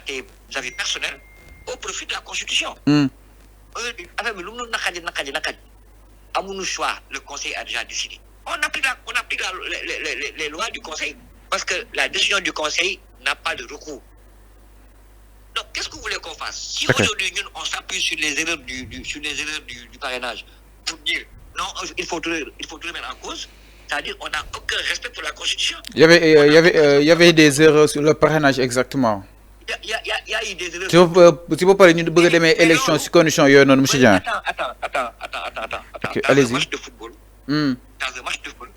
tes avis personnels au profit de la Constitution. Affaire bi lu mu naqadi amuñu choix, le Conseil a déjà décidé. On applique les lois du Conseil parce que la décision du Conseil n'a pas de recours. Donc, qu'est-ce que vous voulez qu'on fasse? Si aujourd'hui, on s'appuie sur les erreurs du parrainage pour dire non, il faut tout remettre en cause, c'est-à-dire qu'on n'a aucun respect pour la Constitution. Il y avait des erreurs sur le parrainage, exactement. Il y a eu des erreurs. Si vous parlez de l'élection, c'est condition, monsieur Jean. Attends. Allez-y. Dans un match de football,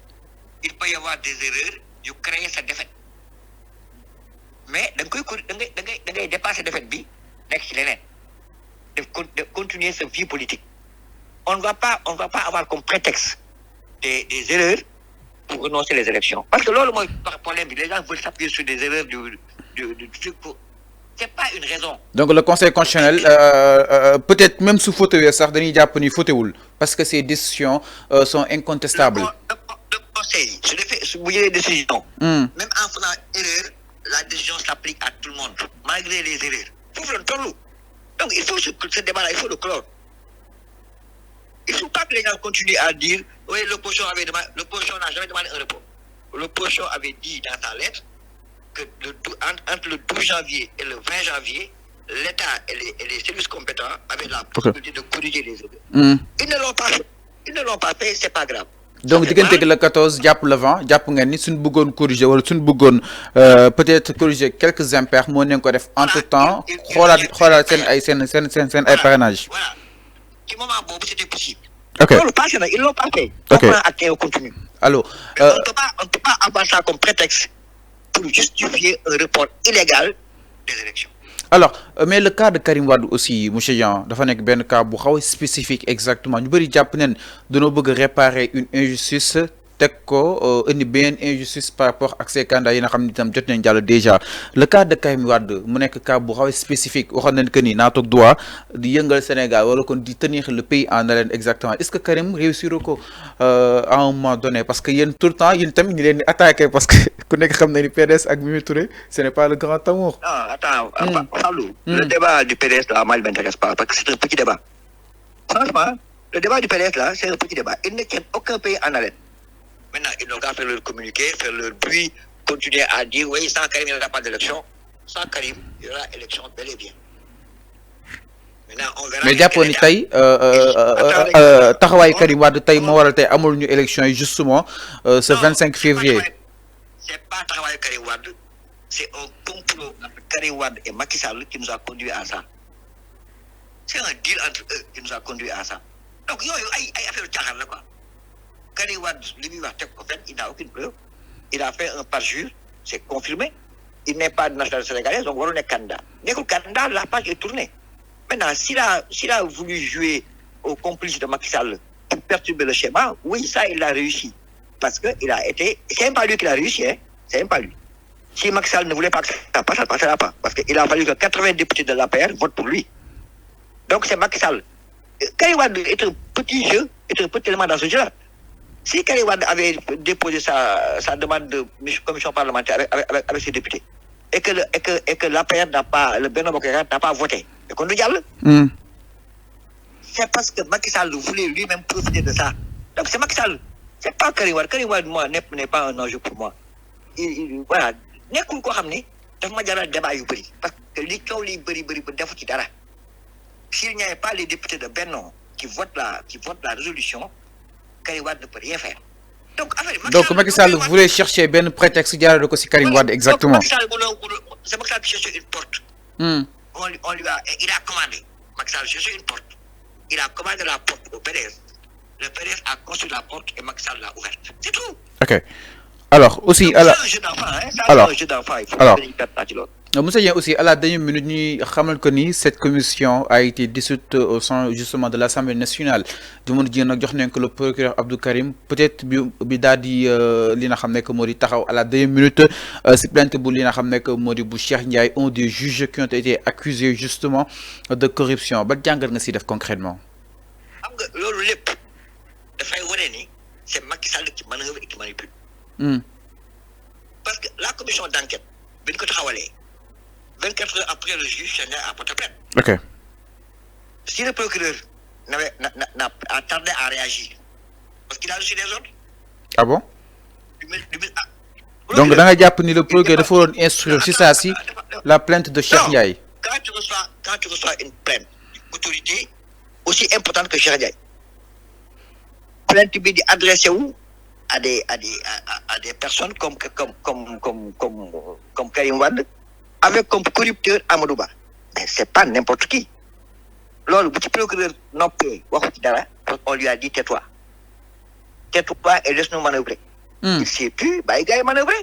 il peut y avoir des erreurs qui créent sa défaite. Mais da ngay dépasser défaite bi nekk ci leneen de continuer sa vie politique. On ne va pas avoir comme prétexte des erreurs pour renoncer les élections. Parce que là, le problème, les gens veulent s'appuyer sur des erreurs du truc. C'est pas une raison. Donc le Conseil constitutionnel, peut-être même sous faute, parce que ces décisions sont incontestables. Le Conseil, si vous voyez les décisions, même en faisant erreur, la décision s'applique à tout le monde, malgré les erreurs. Donc il faut ce débat-là, il faut le clore. Il ne faut pas que les gens continuent à dire oui, l'opposition n'a jamais demandé un report. L'opposition avait dit dans sa lettre que entre le 12 janvier et le 20 janvier, l'État et les services compétents avaient la possibilité de corriger les erreurs. Ils ne l'ont pas fait, c'est pas grave. Donc le 14 jàpp le 20 jàpp nga ni suñ bëggoon corriger wala suñ bëggoon peut-être corriger quelques impairs moo nañ ko def entre temps xoolaat seen ay parrainage. Voilà ci moment boobu c'était possible. Ok loolu passé na ils l'ont pas fait. Ok acté au continu. Alors on ne peut pas avoir ça comme prétexte pour justifier un report illégal des élections. Alors mais le cas de Karim Wade aussi monsieur Jean dafa nekk benn cas bu xaw spécifique exactement ñu bëri jàpp neen dañoo bëgg réparer une injustice teg ko indi benn injustice par rapport ak ces candidats yi nga xam ne itam jot nañ jàll déjà le cas de Karim Wade mu nekk cas bu xaw spécifique waxoon nañ que ni naa toog droit di yëngal Sénégal wala kon di tenir le pays en haleine exactement est-ce que Karim réussir ko à un moment donné parce que yéen tout le temps yéen tamit ñu leen di attaquer parce que ku nekk xam na ni PDS ak Mimi Touré ce n'est pas le grand amour. Non attends Fallou, le débat du PDS là moi il m'intéresse pas parce que c'est un petit débat. Franchement le débat du PDS là c'est un petit débat, il ne tient aucun pays en haleine. Maintenant, ils n'ont qu'à faire leur communiqué, faire leur bruit, continuer à dire oui, sans Karim, il n'y aura pas d'élection. Sans Karim, il y aura élection bel et bien. Maintenant, on verra. Mais jàppoon ni tey taxawaay Karim Wade tey moo waral tey amul ñu élection yi justement ce 25 février. C'est pas taxawaay Karim Wade, c'est un complot entre Karim Wade et Macky Sall qui nous a conduit à ça. C'est un deal entre eux qui nous a conduit à ça. Donc, il y a affaire de caaxaan là quoi. Karim Wade, lui, il n'a aucune preuve. Il a fait un parjure, c'est confirmé. Il n'est pas de nationalité sénégalaise, donc voilà, on est candidat. Dès que le candidat, la page est tournée. Maintenant, s'il a voulu jouer au complice de Macky Sall pour perturber le schéma, oui, ça, il a réussi. Parce qu'il a été. C'est même pas lui qui l'a réussi, hein. C'est même pas lui. Si Macky Sall ne voulait pas que ça passe, ça ne passera pas. Parce qu'il a fallu que 80 députés de l'APR votent pour lui. Donc c'est Macky Sall. Karim Wade est un petit jeu, est un petit élément dans ce jeu-là. Si Karim Wade avait déposé sa demande de commission parlementaire avec ses députés et que l'APR n'a pas, le Benno Bokk Yaakaar n'a pas voté, et qu'on nous diable, c'est parce que Macky Sall voulait lui-même profiter de ça. Donc c'est Macky Sall, c'est pas Karim Wade. Karim Wade, moi, n'est pas un enjeu pour moi. Voilà, nekkul koo xam ni daf ma jaral débat yu bëri parce que li kaw li bëri defu ci dara. S'il n'y avait pas les députés de Benno qui votent la résolution, Karim Wade ne peut rien faire. Donc Macky Sall voulait chercher ben prétexte jaarale ko ci Karim Wade exactement. C'est Macky Sall qui cherchait une porte. Il a commandé. Macky Sall cherchait une porte. Il a commandé la porte au PDS. Le PDS a construit la porte et Macky Sall l'a ouverte. C'est tout. Ok. Alors aussi c'est un jeu d'enfant, hein. Alors, un jeu d'enfant. Il faut Monsieur Dieng aussi, à la dernière minute, nous savons que cette commission a été dissoute au sein justement de l'Assemblée nationale. Du monde Dieng que le procureur Abdou Karim peut-être bidadi li nga xamné que modi taxaw à la dernière minute ci plainte bu li nga xamné que modi bu Cheikh Ndiaye, un des juges qui ont été accusés justement de corruption. Ba jangal nga ci def concrètement. Xam nga lolu lepp da fay wone ni c'est Macky Sall qui manœuvre et qui manipule. Parce que la commission d'enquête biñ ko taxawalé 24 heures après, le juge Cheikh Ndiaye a porté plainte. Ok. Si le procureur n'a tardé à réagir, parce qu'il a reçu des ordres. Ah bon? Ah, donc da nga jàpp ni le procureur dafa waroon instruire si saa si la plainte de Cheikh Ndiaye. Quand tu reçois une plainte d'une autorité aussi importante que Cheikh Ndiaye, plainte bi di adressé wu à des personnes comme Karim Wade, avec comme corrupteur Amadou Ba. Mais c'est pas n'importe qui. Lors du procureur non payé, on lui a dit tais-toi. Tais-toi et laisse-nous manœuvrer. Il s'est pu, il a manœuvré.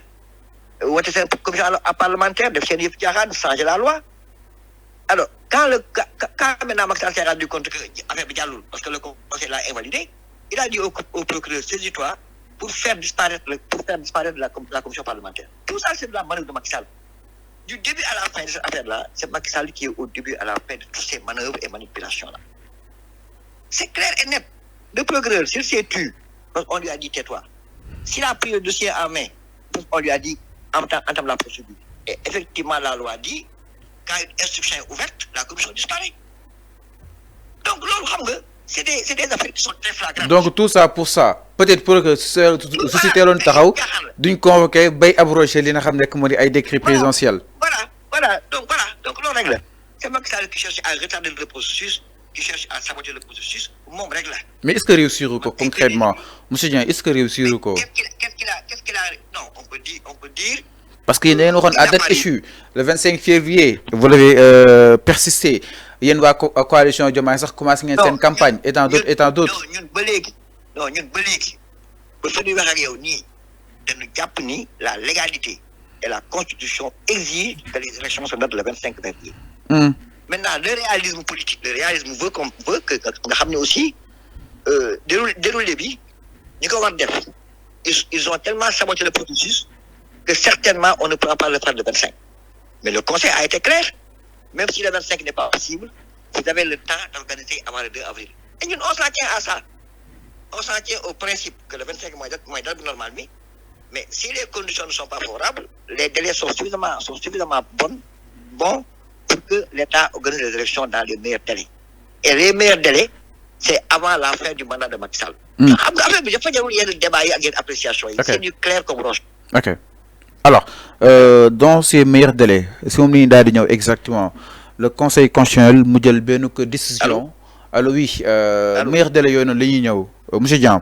C'est une commission parlementaire de changer la loi. Alors, quand maintenant Macky Sall s'est rendu compte que l'affaire Diallo, parce que le conseil l'a invalidé, il a dit au procureur, saisis-toi pour faire disparaître la commission parlementaire. Tout ça, c'est de la manœuvre de Macky Sall. Du début à la fin de cette affaire-là, c'est Macky Sall qui est au début à la fin de toutes ces manœuvres et manipulations-là. C'est clair et net. Le procureur, s'il s'est tué, on lui a dit tais-toi. S'il a pris le dossier en main, on lui a dit entame la procédure. Et effectivement, la loi dit quand une instruction est ouverte, la commission disparaît. Donc, c'est des affaires qui sont très flagrantes. Donc, tout ça pour ça. Peut-être pour que société l'on taxaw duñ convoquer bay abroger li nga xam nek modi ay décret présidentiel. Voilà. Donc l'on règle. C'est Macky Sall qui cherche à retarder le processus, qui cherche à saboter le processus, mon règle. Mais est-ce que réussir ou concrètement, monsieur Dieng, est-ce que réussir ou Qu'est-ce qu'il a non, on peut dire parce qu'il y a une date échue le 25 février, vous l'avez persisté. Il y a une coalition de sax commencé une campagne et dans d'autres. Non, ñun ba léegi ba fa di wax ak yow nii dañu jàpp ni la légalité et la constitution exigent que les élections se datent le 25 février. Maintenant, le réalisme politique, le réalisme veut que nga xam ne aussi déroulé bi ñi ko war def ils ont tellement saboté le processus que certainement on ne pourra pas le faire le 25. Mais le conseil a été clair. Même si le 25 n'est pas possible, vous avez le temps d'organiser avant le 2 avril. Et nous, on s'en tient à ça. On s'en tient au principe que le 25 est date normale, mais si les conditions ne sont pas favorables, les délais sont suffisamment bons pour que l'État organise les élections dans les meilleurs délais. Et les meilleurs délais, c'est avant la fin du mandat de Macky Sall. Après, il y a des débats et des appréciations. C'est du clair comme roche. Ok. Alors, dans ces meilleurs délais, si on me dit exactement, le Conseil constitutionnel mu jël benn décision. Allô oui, meilleur délai yooyu noonu la ñuy ñëw monsieur Dieng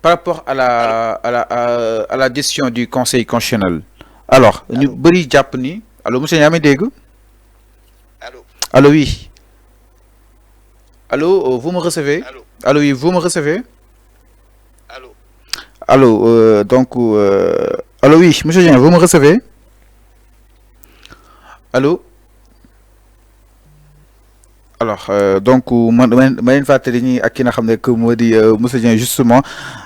par rapport à la décision du Conseil constitutionnel. Alors ñu bëri jàpp ni allo monsieur yaa may dégg. Allô oui. Allô, vous me recevez? Allô oui, vous me recevez? Allô, donc allô oui monsieur Dieng, vous me recevez? Allô? Alors donc ma leen fàttali ni ak ki nga xam ne que moo di monsieur Dieng justement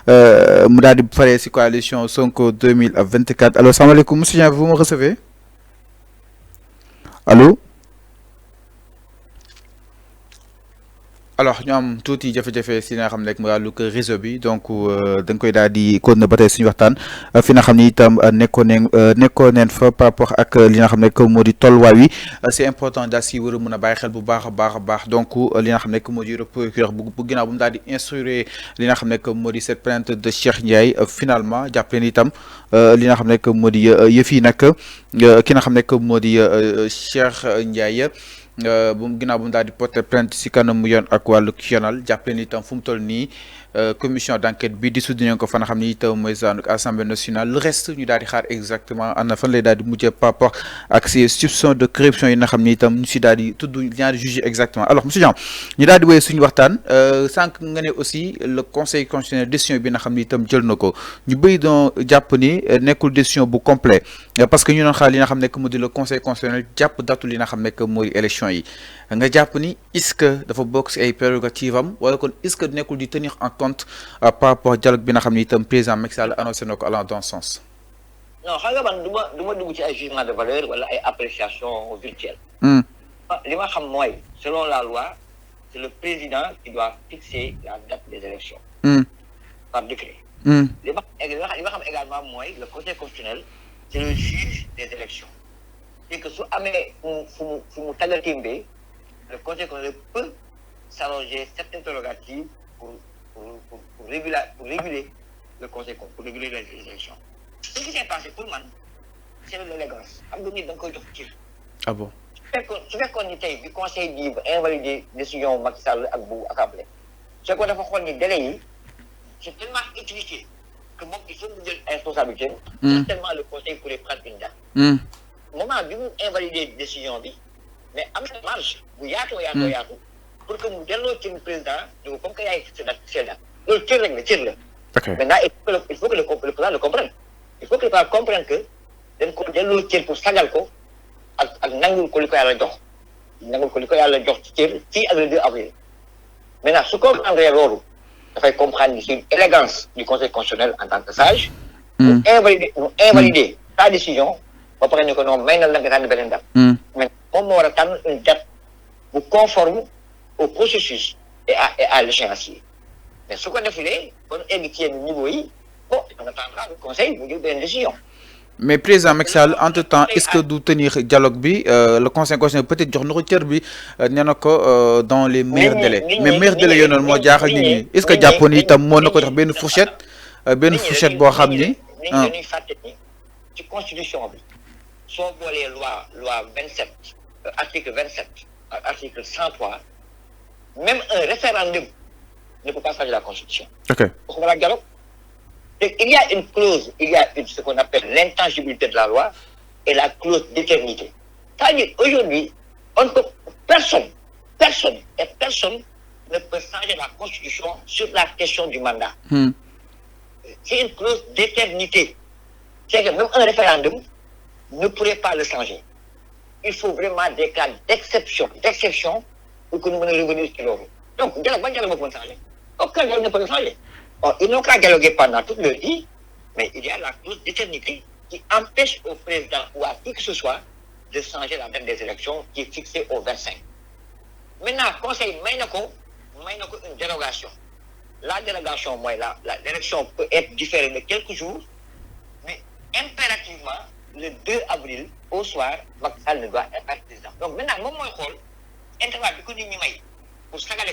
mu daal di faree ci coalition Sonko 2024. Allô, salaamaaleykum monsieur Dieng, vous me recevez? Allô? Alors ñu am tuuti jafe-jafe si nga xam ne mooy wàllu réseau bi donc da nga koy daal di continuer ba tey suñu waxtaan fi nga xam ni itam nekkoon neen fa par rapport ak li nga xam ne moo di tolluwaay wi c'est important daal si war a mën a bàyyi xel bu baax a baax donc li nga xam ne moo di procureur bu ginnaaw bu mu daal di instruire li nga xam ne moo di cette plainte de Cheikh Ndiaye finalement jàpp leen itam li nga xam ne moo di yëf yi nag ki nga xam ne moo di Cheikh Ndiaye. bu mu ginnaaw bu mu daal di porter plainte si kanamu yoon ak wàllu yoonal jàppale ni itam fu mu toll nii commission d'enquête bi dissoudre nañ ko fa nga xam ni itam mooy zaanu assemblée nationale le reste ñu daal di xaar exactement ana fan lay daal di mujjee par rapport ak ces soupçons de corruption yi nga xam ni itam ñu si daal di tudd ñaari juge exactement. Alors monsieur Dieng ñu daal di wéy suñu waxtaan sànq nga ne aussi le conseil constitutionnel décision bi nga xam ni itam jël na ko ñu bëri doon jàpp ni nekkul décision bu complet parce que ñu doon xaar li nga xam ne que mu di le conseil constitutionnel jàpp datu li nga xam ne que mooy élection yi nga jàpp ni est-ce que dafa bokk si ay prérogatives am wala kon est-ce que nekkul di tenir en compte par rapport dialogue bi nga xam ni itam président Macky Sall annoncé na ko allant dans ce sens. Non, xam nga man du ma dugg ci ay jugement de valeur wala ay appréciation virtuelle. Li ma xam mooy selon la loi c'est le président qui doit fixer la date des élections. Par décret. Li ma xam également mooy le conseil constitutionnel c'est le juge des élections. Et que sous Amé Tagatimbe, le Conseil constitutionnel peut s'allonger certaines prérogatives pour réguler le Conseil, pour réguler les élections. Ce qui s'est passé pour le monde, c'est l'élégance. Ah bon? Su fekkoon ni tey bi conseil bi invalider décision Macky Sall ak bu assemblée su fekkoon dafa xool ni délai yi c'est tellement étriqué que moom il faut mu jël responsabilité. Certainement le conseil pourrait prendre une date. Moment bi mu invalider décision bi mais am na marge bu yaatoo pour que mu delloo ci président di ko comme que yaay sa date loolu cër rek la cër la. Maintenant il faut que le président le comprenne. Il faut que le président comprenne que dañ ko delloo cër pour sagal ko. ak nangul ko li ko yàlla jox ci cër fii ak le 2 avril maintenant su comprendre loolu dafay comprendre ni c'est une élégance du conseil constitutionnel en tant que sage mu invalider sa décision ba pare ni ko noonu may na la nga tànn beneen date mais moom moo war a tànn une date bu conforme au processus et à l'échéancier mais su ko defulee kon egg ci yenn niveau yi bon on attendra le conseil mu jël beneen décision. Mais président Macky Sall entre-temps est-ce que du tenir dialogue bi le conseil constitutionnel peut-être jox na ko cër bi nee na ko dans les meilleurs délais mais meilleurs délais yooyu noonu moo jaaxal nit ñi est-ce que jàppoon itam moo na ko tax benn fourchette boo xam ni dañuy fàtte ni ci constitution bi soo boolee loi 27 article 27 ak article 103 même un référendum ne peut pas changer la constitution. Waxuma la dialogue. Il y a une clause, ce qu'on appelle l'intangibilité de la loi et la clause d'éternité. C'est-à-dire, aujourd'hui, personne ne peut changer la Constitution sur la question du mandat. C'est une clause d'éternité. C'est que même un référendum ne pourrait pas le changer. Il faut vraiment des cas d'exception pour que nous puissions revenir sur l'euro. Donc, dialogue ne peut pas changer. Aucun dialogue ne peut le changer. Ils n'ont qu'à dialoguer pendant toute leur vie, mais il y a la clause d'éternité qui empêche au président ou à qui que ce soit de changer la date des élections qui est fixée au 25. Maintenant, le conseil une dérogation. La dérogation, l'élection peut être différée de quelques jours, mais impérativement, le 2 avril, au soir, Macky Sall ne doit pas être président. Donc maintenant, moi, intervalle pour